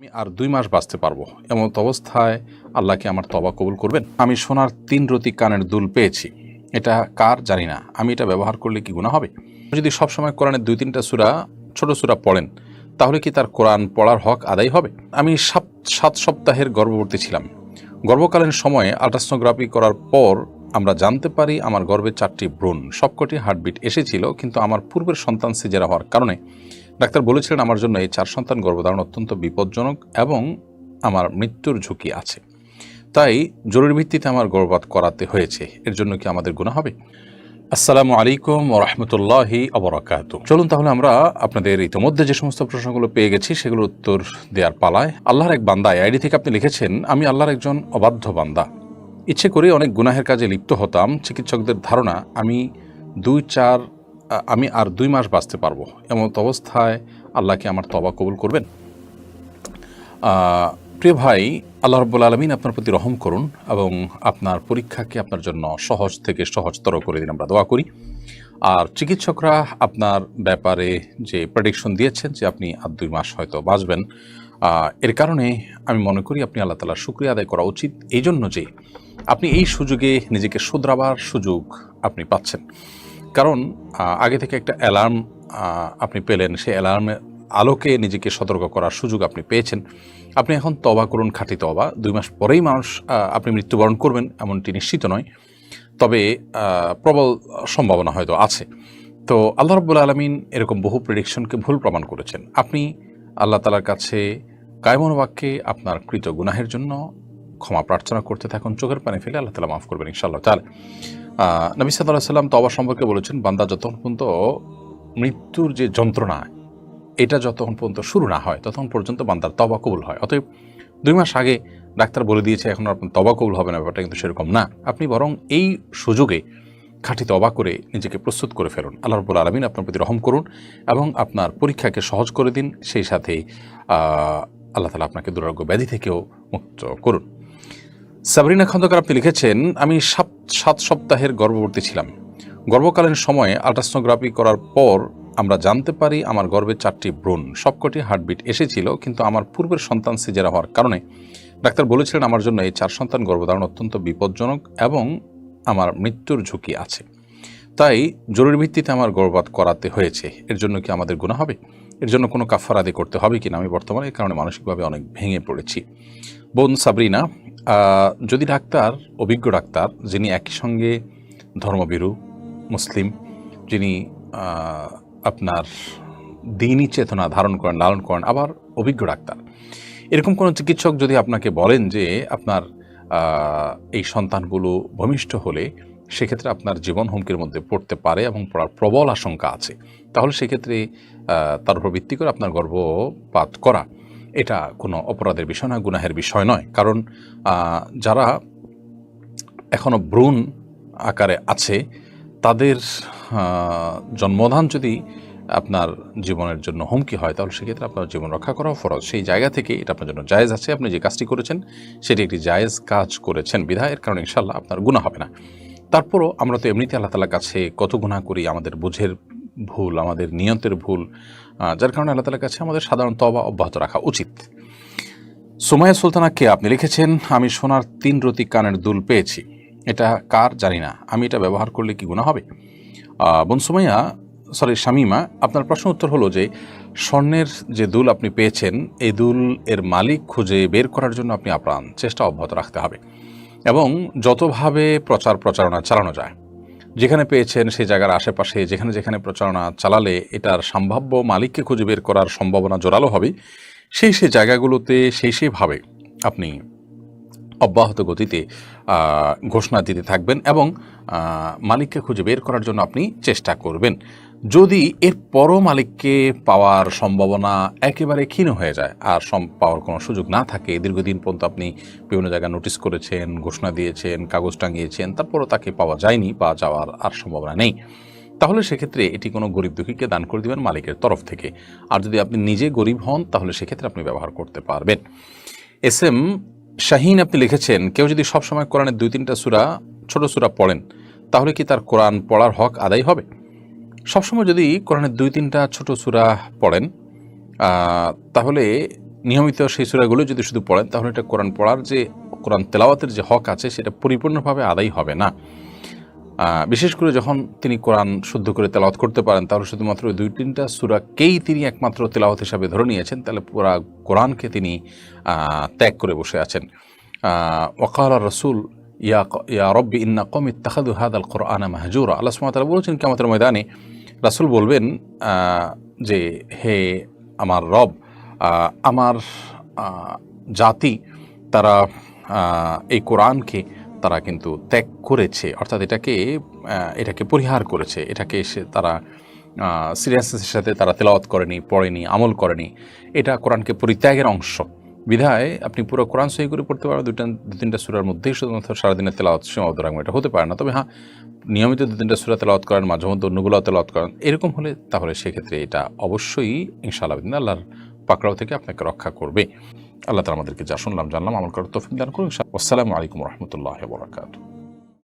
আমি আর ২ মাস বাঁচতে পারবো, এমত অবস্থায় আল্লাহ কি আমার তওবা কবুল করবেন? আমি সোনার ৩ রতি কানের দুল পেয়েছি, এটা কার জানি না, আমি এটা ব্যবহার করলে কি গুনাহ হবে? যদি সবসময় কোরআনের ২-৩টা সূরা, ছোট সূরা পড়েন, তাহলে কি তার কোরআন পড়ার হক আদায় হবে? আমি ৭ সপ্তাহের গর্ভবতী ছিলাম। গর্ভকালীন সময়ে আল্ট্রাসোনোগ্রাফি করার পর আমরা জানতে পারি আমার গর্ভে ৪টি ভ্রূণ, সবকটি হার্টবিট এসেছিল, কিন্তু আমার পূর্বের সন্তান সিজারা হওয়ার কারণে ডাক্তার বলেছিলেন আমার জন্য এই ৪ সন্তান গর্ভধারণ অত্যন্ত বিপজ্জনক এবং আমার মৃত্যুর ঝুঁকি আছে। তাই জরুরি ভিত্তিতে আমার গর্ভপাত করাতে হয়েছে। এর জন্য কি আমাদের গুনাহ হবে? আসসালামু আলাইকুম ওয়া রাহমাতুল্লাহি ওয়া বারাকাতুহু। চলুন তাহলে আমরা আপনাদের ইতিমধ্যে যে সমস্ত প্রশ্নগুলো পেয়ে গেছি সেগুলোর উত্তর দেওয়ার পালায়। আল্লাহর এক বান্দা আইডি থেকে আপনি লিখেছেন, আমি আল্লাহর একজন অবাধ্য বান্দা। ইচ্ছে করে অনেক গুনাহের কাজে লিপ্ত হতাম। চিকিৎসকদের ধারণা আমি আর ২ মাস বাঁচতে পারবো, এমত অবস্থায় আল্লাহ কি আমার তওবা কবুল করবেন? প্রিয় ভাই, আল্লাহ রাব্বুল আলামিন আপনার প্রতি রহম করুন এবং আপনার পরীক্ষাকে আপনার জন্য সহজ থেকে সহজতর করে দিন, আমরা দোয়া করি। আর চিকিৎসকরা আপনার ব্যাপারে যে প্রেডিকশন দিয়েছেন যে আপনি আর ২ মাস হয়তো বাঁচবেন, এর কারণে আমি মনে করি আপনি আল্লাহ তাআলার শুকরিয়া আদায় করা উচিত, এই জন্য যে আপনি এই সুযোগে নিজেকে শুধরাবার সুযোগ আপনি পাচ্ছেন। কারণ আগে থেকে একটা অ্যালার্ম আপনি পেলেন, সেই অ্যালার্মের আলোকে নিজেকে সতর্ক করার সুযোগ আপনি পেয়েছেন। আপনি এখন তওবা করুন, খাঁটি তওবা। ২ মাস পরেই আপনি মৃত্যুবরণ করবেন এমনটি নিশ্চিত নয়, তবে প্রবল সম্ভাবনা হয়তো আছে। তো আল্লাহ রাব্বুল আলামিন এরকম বহু প্রেডিকশনকে ভুল প্রমাণ করেছেন। আপনি আল্লাহ তাআলার কাছে কায়মন বাক্যে আপনার কৃত গুনাহের জন্য ক্ষমা প্রার্থনা করতে থাকুন, চোখের পানি ফেলে আল্লাহ তাআলা মাফ করবেন ইনশাআল্লাহ তাআলা। নবী সাল্লাল্লাহু আলাইহি ওয়াসাল্লাম তওবা সম্পর্কে বলেছেন, বান্দা যতক্ষণ পর্যন্ত মৃত্যুর যে যন্ত্রণা, এটা যতক্ষণ পর্যন্ত শুরু না হয় ততক্ষণ পর্যন্ত বান্দার তওবা কবুল হয়। অতএব ২ মাস আগে ডাক্তার বলে দিয়েছে এখন আপনার তওবা কবুল হবে না, ব্যাপারটা কিন্তু সেরকম না। আপনি বরং এই সুযোগে খাঁটি তওবা করে নিজেকে প্রস্তুত করে ফেলুন। আল্লাহ রাব্বুল আলামিন আপনার প্রতি রহম করুন এবং আপনার পরীক্ষাকে সহজ করে দিন, সেই সাথেই আল্লাহ তাআলা আপনাকে দুরারোগ্য ব্যাধি থেকেও মুক্ত করুন। সাবরিনা খন্দকার আপনি লিখেছেন, আমি ৭ সপ্তাহের গর্ভবতী ছিলাম। গর্ভকালীন সময়ে আল্ট্রাসোনোগ্রাফি করার পর আমরা জানতে পারি আমার গর্ভে ৪টি ভ্রূণ, সবকটি হার্টবিট এসেছিল, কিন্তু আমার পূর্বের সন্তান সিজারা হওয়ার কারণে ডাক্তার বলেছিলেন আমার জন্য এই ৪ সন্তান গর্ভধারণ অত্যন্ত বিপজ্জনক এবং আমার মৃত্যুর ঝুঁকি আছে। তাই জরুরি ভিত্তিতে আমার গর্ভপাত করাতে হয়েছে। এর জন্য কি আমাদের গুনাহ হবে? এর জন্য কোনো কাফারা আদায় করতে হবে কিনা? আমি বর্তমানে এই কারণে মানসিকভাবে অনেক ভেঙে পড়েছি। বোন সাবরিনা, যদি ডাক্তার, অভিজ্ঞ ডাক্তার, যিনি একই সঙ্গে ধর্মভীরু, মুসলিম, যিনি আপনার দ্বীনি চেতনা ধারণ করেন, লালন করেন, আবার অভিজ্ঞ ডাক্তার, এরকম কোনো চিকিৎসক যদি আপনাকে বলেন যে আপনার এই সন্তানগুলো ভূমিষ্ঠ হলে সেক্ষেত্রে আপনার জীবন হুমকির মধ্যে পড়তে পারে এবং পড়ার প্রবল আশঙ্কা আছে, তাহলে সেক্ষেত্রে তার উপর ভিত্তি করে আপনার গর্ভপাত করা এটা কোনো অপরাধের বিষয় নয়, গুনাহের বিষয় নয়। কারণ যারা এখনও ভ্রূণ আকারে আছে তাদের জন্মদান যদি আপনার জীবনের জন্য হুমকি হয়, তাহলে সেক্ষেত্রে আপনার জীবন রক্ষা করাও ফরজ। সেই জায়গা থেকে এটা আপনার জন্য জায়েজ আছে। আপনি যে কাজটি করেছেন সেটি একটি জায়েজ কাজ করেছেন বিধায় এর কারণে ইনশাআল্লাহ আপনার গুনাহ হবে না। তারপরও আমরা তো এমনিতে আল্লাহ তাআলার কাছে কত গুনাহ করি, আমাদের বুঝের ভুল, আমাদের নিয়তের ভুল, যার কারণে আল্লাহ তাআলার কাছে আমাদের সাধারণ তওবা অব্যাহত রাখা উচিত। সুমাইয়া সুলতানাকে আপনি লিখেছেন, আমি সোনার ৩ রতি কানের দুল পেয়েছি, এটা কার জানি না, আমি এটা ব্যবহার করলে কি গুনাহ হবে? বোন শামীমা, আপনার প্রশ্ন উত্তর হলো যে স্বর্ণের যে দুল আপনি পেয়েছেন, এই দুল এর মালিক খুঁজে বের করার জন্য আপনি আপ্রাণ চেষ্টা অব্যাহত রাখতে হবে এবং যতভাবে প্রচারণা চালানো যায়, যেখানে পেয়েছেন সেই জায়গার আশেপাশে যেখানে যেখানে প্রচারণা চালালে এটার সম্ভাব্য মালিককে খুঁজে বের করার সম্ভাবনা জোরালো হবে, সেই জায়গাগুলোতে সেইভাবে আপনি অব্যাহত গতিতে ঘোষণা দিতে থাকবেন এবং মালিককে খুঁজে বের করার জন্য আপনি চেষ্টা করবেন। যদি এরপরও মালিককে পাওয়ার সম্ভাবনা একেবারে ক্ষীণ হয়ে যায় আর পাওয়ার কোনো সুযোগ না থাকে, দীর্ঘদিন পর্যন্ত আপনি বিভিন্ন জায়গায় নোটিশ করেছেন, ঘোষণা দিয়েছেন, কাগজ টাঙিয়েছেন, তারপরও তাকে পাওয়া যায়নি বা যাওয়ার আর সম্ভাবনা নেই, তাহলে সেক্ষেত্রে এটি কোনো গরিব দুঃখীকে দান করে দেবেন মালিকের তরফ থেকে। আর যদি আপনি নিজে গরিব হন তাহলে সেক্ষেত্রে আপনি ব্যবহার করতে পারবেন। SM শাহীন আপনি লিখেছেন, কেউ যদি সবসময় কোরআনের ২-৩টা সূরা, ছোট সূরা পড়েন, তাহলে কি তার কোরআন পড়ার হক আদায় হবে? সবসময় যদি কোরআনের ২-৩টা ছোট সূরা পড়েন তাহলে নিয়মিত সেই সূরাগুলো যদি শুধু পড়েন তাহলে এটা কোরআন পড়ার যে কোরআন তেলাওয়াতের যে হক আছে সেটা পরিপূর্ণভাবে আদায় হবে না। বিশেষ করে যখন তিনি কোরআন শুদ্ধ করে তেলাওয়াত করতে পারেন তাহলে শুধুমাত্র 2-3টা সূরাকেই তিনি একমাত্র তেলাওয়াত হিসাবে ধরে নিয়েছেন, তাহলে পুরা কোরআনকে তিনি ত্যাগ করে বসে আছেন। ওয়াকাল রসুল ইয়া রব্বি ইন্না কওমি ইত্তাখাযু হাযাল কুরআনা মাহজুরা। আল্লাহ সুবহানাহু ওয়া তাআলা বলেছেন কিয়ামতের ময়দানে রাসূল বলবেন যে হে আমার রব, আমার জাতি তারা এই কোরআনকে তারা কিন্তু ত্যাগ করেছে, অর্থাৎ এটাকে পরিহার করেছে, এটাকে তারা সিরিয়াসনেসের সাথে তারা তেলাওয়াত করেনি, পড়েনি, আমল করেনি। এটা কোরআনকে পরিত্যাগের অংশ। বিধায় আপনি পুরো কোরআন সহি করে পড়তে পারবেন 2-3টা সূরার মধ্যেই শুধুমাত্র সারাদিনের তেলাওয়াত সীমাবদ্ধ রাখবেন, এটা হতে পারে না। তবে হ্যাঁ, নিয়মিত 2-3টা সূরা তেলাওয়াত করেন, মাঝে মধ্যে অন্যগুলো তেলাওয়াত করেন, এরকম হলে তাহলে সেক্ষেত্রে এটা অবশ্যই ইনশাআল্লাহ আল্লাহর পাকড়াও থেকে আপনাকে রক্ষা করবে। আল্লাহ তাআলা আমাদেরকে যা শুনলাম জানলাম আমল করার তৌফিক দান করুন। আসসালামু আলাইকুম ওয়া রাহমাতুল্লাহি ওয়া বারাকাতুহু।